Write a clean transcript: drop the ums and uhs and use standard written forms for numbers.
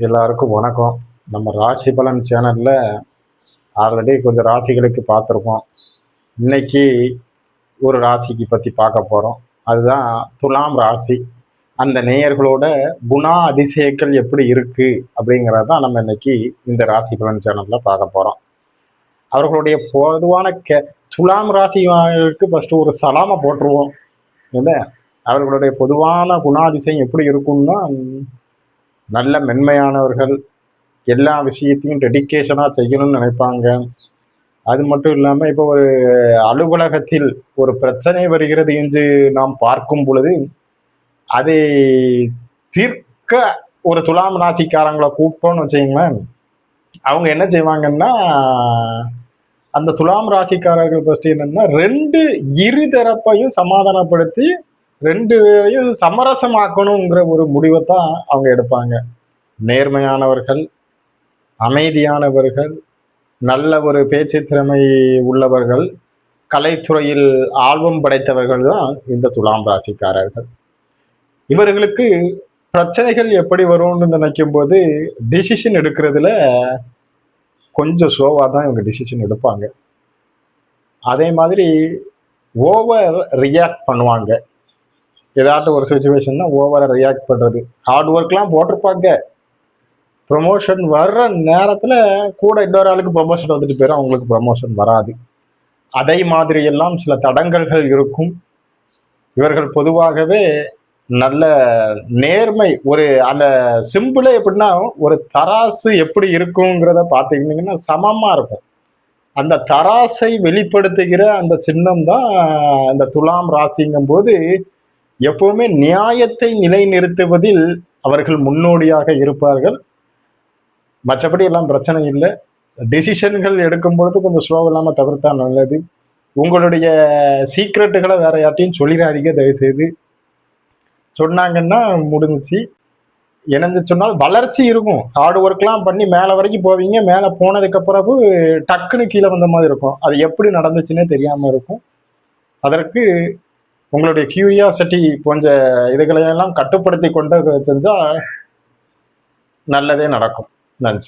எல்லாருக்கும் வணக்கம். நம்ம ராசி பலன் சேனல்ல ஆல்ரெடி கொஞ்சம் ராசிகளுக்கு பார்த்துருக்கோம். இன்னைக்கு ஒரு ராசிக்கு பற்றி பார்க்க போகிறோம். அதுதான் துலாம் ராசி. அந்த நேயர்களோட குணா அதிசயங்கள் எப்படி இருக்கு அப்படிங்கிறதான் நம்ம இன்னைக்கு இந்த ராசி பலன் சேனல்ல பார்க்க போகிறோம். அவர்களுடைய பொதுவான துலாம் ராசிக்கு ஃபர்ஸ்ட் ஒரு சலாமை போட்டுருவோம். என்ன அவர்களுடைய பொதுவான குணாதிசயம் எப்படி இருக்கும்னா, நல்ல மென்மையானவர்கள், எல்லா விஷயத்தையும் டெடிக்கேஷனாக செய்யணும்னு நினைப்பாங்க. அது மட்டும் இல்லாமல் இப்போ ஒரு அலுவலகத்தில் ஒரு பிரச்சனை வருகிறது என்று நாம் பார்க்கும் பொழுது அதை தீர்க்க ஒரு துலாம் ராசிக்காரங்களை கூப்பிட்டோம்னு வச்சுங்களேன், அவங்க என்ன செய்வாங்கன்னா, அந்த துலாம் ராசிக்காரர்கள் ஃபர்ஸ்ட் என்னன்னா, இரு தரப்பையும் சமாதானப்படுத்தி ரெண்டையும் சமரசமாக்கணுங்கிற ஒரு முடிவை தான் அவங்க எடுப்பாங்க. நேர்மையானவர்கள், அமைதியானவர்கள், நல்ல ஒரு பேச்சு திறமை உள்ளவர்கள், கலைத்துறையில் ஆர்வம் படைத்தவர்கள் தான் இந்த துலாம் ராசிக்காரர்கள். இவர்களுக்கு பிரச்சனைகள் எப்படி வரும்னு நினைக்கும் போது டிசிஷன் எடுக்கிறதுல கொஞ்சம் ஸ்லோவா தான் இவங்க டிசிஷன் எடுப்பாங்க. அதே மாதிரி ஓவர் ரியாக்ட் பண்ணுவாங்க. ஏதாட்டும் ஒரு சுச்சுவேஷன்னா ஓவரா ரியாக்ட் பண்றது. ஹார்ட் ஒர்க்லாம் போட்டிருப்பாங்க. ப்ரொமோஷன் வர்ற நேரத்துல கூட இன்னொரு ஆளுக்கு ப்ரொமோஷன் வந்துட்டு போயிடும், அவங்களுக்கு ப்ரொமோஷன் வராது. அதே மாதிரி எல்லாம் சில தடங்கல்கள் இருக்கும். இவர்கள் பொதுவாகவே நல்ல நேர்மை, ஒரு அந்த சிம்பிளே எப்படின்னா, ஒரு தராசு எப்படி இருக்குங்கிறத பார்த்துக்கிட்டீங்கன்னா சமமா இருக்கும். அந்த தராசை வெளிப்படுத்துகிற அந்த சின்னம் தான் இந்த துலாம் ராசிங்கும் போது எப்பவுமே நியாயத்தை நிலைநிறுத்துவதில் அவர்கள் முன்னோடியாக இருப்பார்கள். மற்றபடி எல்லாம் பிரச்சனை இல்லை. டிசிஷன்கள் எடுக்கும் பொழுது கொஞ்சம் ஸ்லோ இல்லாமல் தவிர்த்தா நல்லது. உங்களுடைய சீக்ரெட்டுகளை வேற யார்ட்டையும் சொல்லிடாதீங்க தயவுசெய்து. சொன்னாங்கன்னா முடிஞ்சிச்சு. என்னது சொன்னால் வளர்ச்சி இருக்கும். ஹார்ட் ஒர்க்லாம் பண்ணி மேலே வரைக்கும் போவீங்க. மேலே போனதுக்கு பிறகு டக்குன்னு கீழே வந்த மாதிரி இருக்கும். அது எப்படி நடந்துச்சுன்னே தெரியாமல் இருக்கும். அதற்கு உங்களுடைய கியூரியாசிட்டி போன்ற இதுகளையெல்லாம் கட்டுப்படுத்தி கொண்டு செஞ்சால் நல்லதே நடக்கும். நன்றி.